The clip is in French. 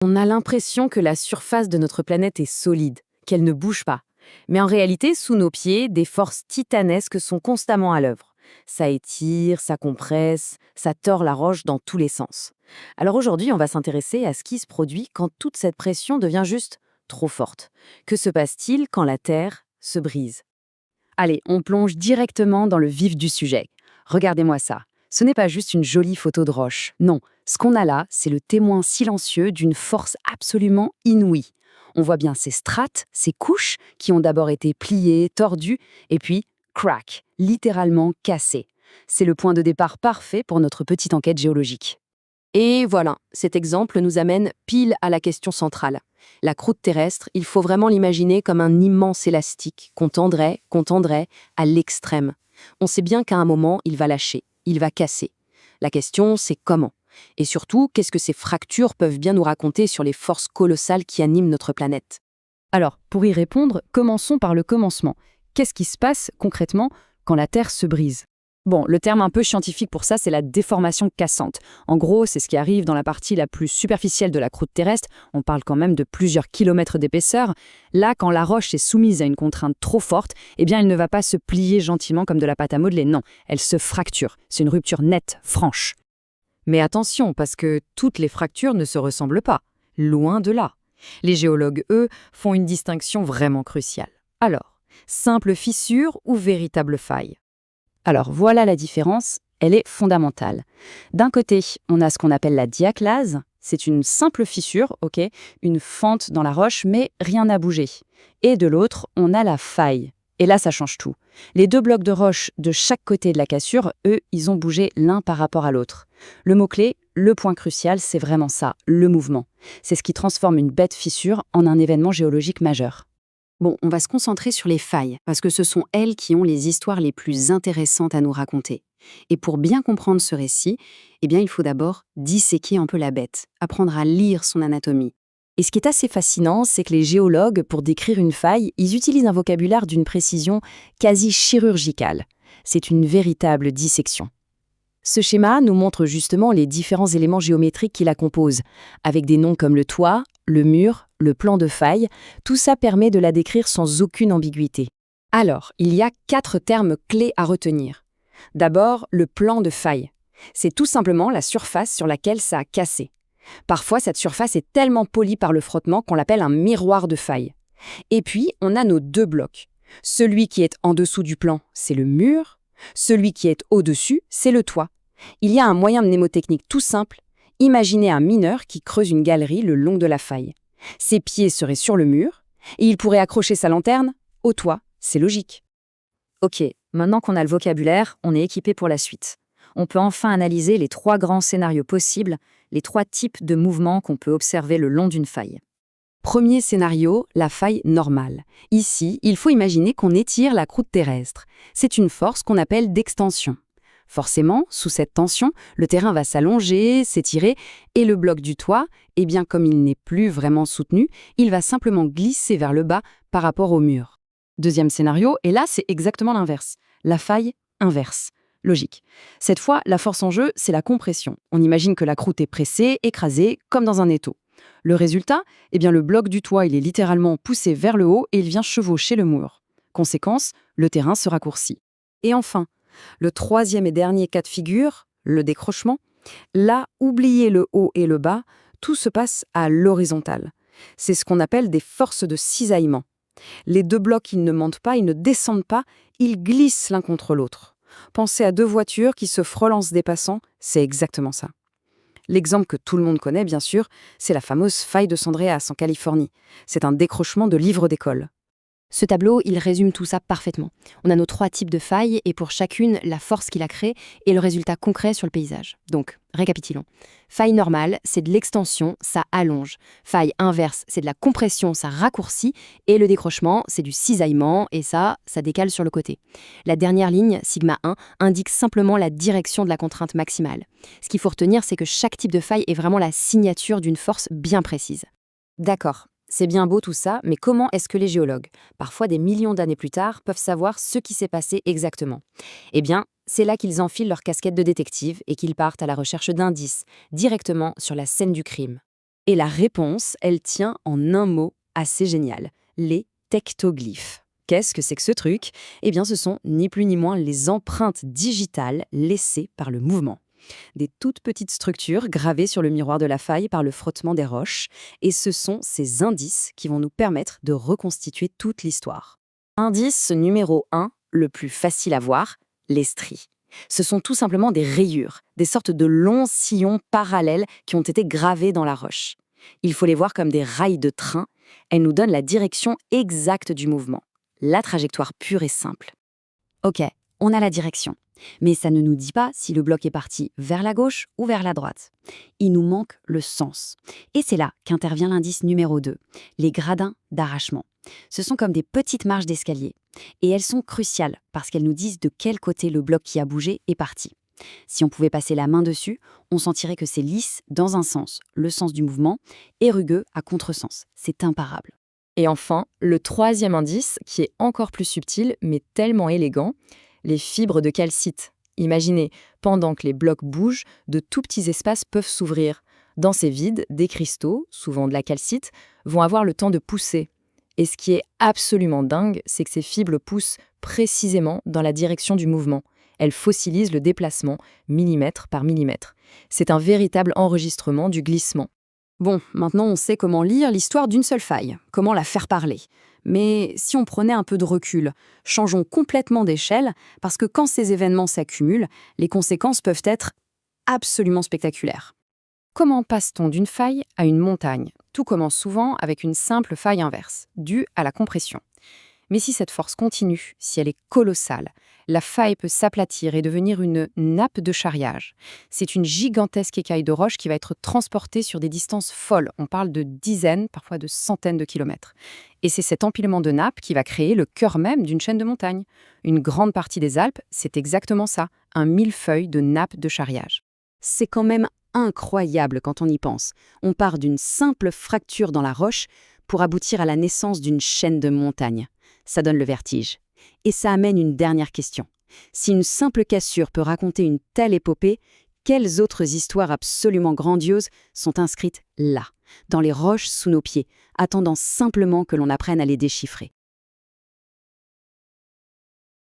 On a l'impression que la surface de notre planète est solide, qu'elle ne bouge pas. Mais en réalité, sous nos pieds, des forces titanesques sont constamment à l'œuvre. Ça étire, ça compresse, ça tord la roche dans tous les sens. Alors aujourd'hui, on va s'intéresser à ce qui se produit quand toute cette pression devient juste trop forte. Que se passe-t-il quand la Terre se brise? Allez, on plonge directement dans le vif du sujet. Regardez-moi ça. Ce n'est pas juste une jolie photo de roche. Non, ce qu'on a là, c'est le témoin silencieux d'une force absolument inouïe. On voit bien ces strates, ces couches qui ont d'abord été pliées, tordues, et puis, crack, littéralement cassées. C'est le point de départ parfait pour notre petite enquête géologique. Et voilà, cet exemple nous amène pile à la question centrale. La croûte terrestre, il faut vraiment l'imaginer comme un immense élastique qu'on tendrait à l'extrême. On sait bien qu'à un moment, il va lâcher, il va casser. La question, c'est comment? Et surtout, qu'est-ce que ces fractures peuvent bien nous raconter sur les forces colossales qui animent notre planète? Alors, pour y répondre, commençons par le commencement. Qu'est-ce qui se passe concrètement quand la Terre se brise? Bon, le terme un peu scientifique pour ça, c'est la déformation cassante. En gros, c'est ce qui arrive dans la partie la plus superficielle de la croûte terrestre. On parle quand même de plusieurs kilomètres d'épaisseur. Là, quand la roche est soumise à une contrainte trop forte, eh bien, elle ne va pas se plier gentiment comme de la pâte à modeler. Non, elle se fracture. C'est une rupture nette, franche. Mais attention, parce que toutes les fractures ne se ressemblent pas. Loin de là. Les géologues, eux, font une distinction vraiment cruciale. Alors, simple fissure ou véritable faille? Alors voilà la différence, elle est fondamentale. D'un côté, on a ce qu'on appelle la diaclase, c'est une simple fissure, ok, une fente dans la roche, mais rien n'a bougé. Et de l'autre, on a la faille. Et là, ça change tout. Les deux blocs de roche de chaque côté de la cassure, eux, ils ont bougé l'un par rapport à l'autre. Le mot-clé, le point crucial, c'est vraiment ça, le mouvement. C'est ce qui transforme une bête fissure en un événement géologique majeur. Bon, on va se concentrer sur les failles, parce que ce sont elles qui ont les histoires les plus intéressantes à nous raconter. Et pour bien comprendre ce récit, eh bien, il faut d'abord disséquer un peu la bête, apprendre à lire son anatomie. Et ce qui est assez fascinant, c'est que les géologues, pour décrire une faille, ils utilisent un vocabulaire d'une précision quasi chirurgicale. C'est une véritable dissection. Ce schéma nous montre justement les différents éléments géométriques qui la composent, avec des noms comme le toit, le mur, le plan de faille. Tout ça permet de la décrire sans aucune ambiguïté. Alors, il y a 4 termes clés à retenir. D'abord, le plan de faille. C'est tout simplement la surface sur laquelle ça a cassé. Parfois, cette surface est tellement polie par le frottement qu'on l'appelle un miroir de faille. Et puis, on a nos 2 blocs. Celui qui est en dessous du plan, c'est le mur. Celui qui est au-dessus, c'est le toit. Il y a un moyen mnémotechnique tout simple. Imaginez un mineur qui creuse une galerie le long de la faille. Ses pieds seraient sur le mur, et il pourrait accrocher sa lanterne au toit. C'est logique. Ok, maintenant qu'on a le vocabulaire, on est équipé pour la suite. On peut enfin analyser les 3 grands scénarios possibles, les 3 types de mouvements qu'on peut observer le long d'une faille. Premier scénario, la faille normale. Ici, il faut imaginer qu'on étire la croûte terrestre. C'est une force qu'on appelle d'extension. Forcément, sous cette tension, le terrain va s'allonger, s'étirer, et le bloc du toit, eh bien comme il n'est plus vraiment soutenu, il va simplement glisser vers le bas par rapport au mur. Deuxième scénario, et là c'est exactement l'inverse. La faille inverse. Logique. Cette fois, la force en jeu, c'est la compression. On imagine que la croûte est pressée, écrasée, comme dans un étau. Le résultat, eh bien le bloc du toit, il est littéralement poussé vers le haut et il vient chevaucher le mur. Conséquence, le terrain se raccourcit. Et enfin, le troisième et dernier cas de figure, le décrochement. Là, oubliez le haut et le bas, tout se passe à l'horizontale. C'est ce qu'on appelle des forces de cisaillement. Les 2 blocs, ils ne montent pas, ils ne descendent pas, ils glissent l'un contre l'autre. Pensez à 2 voitures qui se frôlent en se dépassant, c'est exactement ça. L'exemple que tout le monde connaît, bien sûr, c'est la fameuse faille de San Andreas en Californie. C'est un décrochement de livre d'école. Ce tableau, il résume tout ça parfaitement. On a nos 3 types de failles et pour chacune, la force qui la crée et le résultat concret sur le paysage. Donc, récapitulons. Faille normale, c'est de l'extension, ça allonge. Faille inverse, c'est de la compression, ça raccourcit. Et le décrochement, c'est du cisaillement et ça décale sur le côté. La dernière ligne, sigma 1, indique simplement la direction de la contrainte maximale. Ce qu'il faut retenir, c'est que chaque type de faille est vraiment la signature d'une force bien précise. D'accord. C'est bien beau tout ça, mais comment est-ce que les géologues, parfois des millions d'années plus tard, peuvent savoir ce qui s'est passé exactement? Eh bien, c'est là qu'ils enfilent leur casquette de détective et qu'ils partent à la recherche d'indices, directement sur la scène du crime. Et la réponse, elle tient en un mot assez génial, les tectoglyphes. Qu'est-ce que c'est que ce truc? Eh bien, ce sont ni plus ni moins les empreintes digitales laissées par le mouvement. Des toutes petites structures gravées sur le miroir de la faille par le frottement des roches, et ce sont ces indices qui vont nous permettre de reconstituer toute l'histoire. Indice numéro 1, le plus facile à voir, les stries. Ce sont tout simplement des rayures, des sortes de longs sillons parallèles qui ont été gravés dans la roche. Il faut les voir comme des rails de train, elles nous donnent la direction exacte du mouvement. La trajectoire pure et simple. Ok, on a la direction. Mais ça ne nous dit pas si le bloc est parti vers la gauche ou vers la droite. Il nous manque le sens. Et c'est là qu'intervient l'indice numéro 2, les gradins d'arrachement. Ce sont comme des petites marches d'escalier. Et elles sont cruciales parce qu'elles nous disent de quel côté le bloc qui a bougé est parti. Si on pouvait passer la main dessus, on sentirait que c'est lisse dans un sens, le sens du mouvement, et rugueux à contresens. C'est imparable. Et enfin, le troisième indice, qui est encore plus subtil, mais tellement élégant, les fibres de calcite. Imaginez, pendant que les blocs bougent, de tout petits espaces peuvent s'ouvrir. Dans ces vides, des cristaux, souvent de la calcite, vont avoir le temps de pousser. Et ce qui est absolument dingue, c'est que ces fibres poussent précisément dans la direction du mouvement. Elles fossilisent le déplacement, millimètre par millimètre. C'est un véritable enregistrement du glissement. Bon, maintenant on sait comment lire l'histoire d'une seule faille, comment la faire parler. Mais si on prenait un peu de recul, changeons complètement d'échelle, parce que quand ces événements s'accumulent, les conséquences peuvent être absolument spectaculaires. Comment passe-t-on d'une faille à une montagne? Tout commence souvent avec une simple faille inverse, due à la compression. Mais si cette force continue, si elle est colossale, la faille peut s'aplatir et devenir une nappe de charriage. C'est une gigantesque écaille de roche qui va être transportée sur des distances folles. On parle de dizaines, parfois de centaines de kilomètres. Et c'est cet empilement de nappes qui va créer le cœur même d'une chaîne de montagnes. Une grande partie des Alpes, c'est exactement ça, un millefeuille de nappes de charriage. C'est quand même incroyable quand on y pense. On part d'une simple fracture dans la roche pour aboutir à la naissance d'une chaîne de montagnes. Ça donne le vertige. Et ça amène une dernière question. Si une simple cassure peut raconter une telle épopée, quelles autres histoires absolument grandioses sont inscrites là, dans les roches sous nos pieds, attendant simplement que l'on apprenne à les déchiffrer?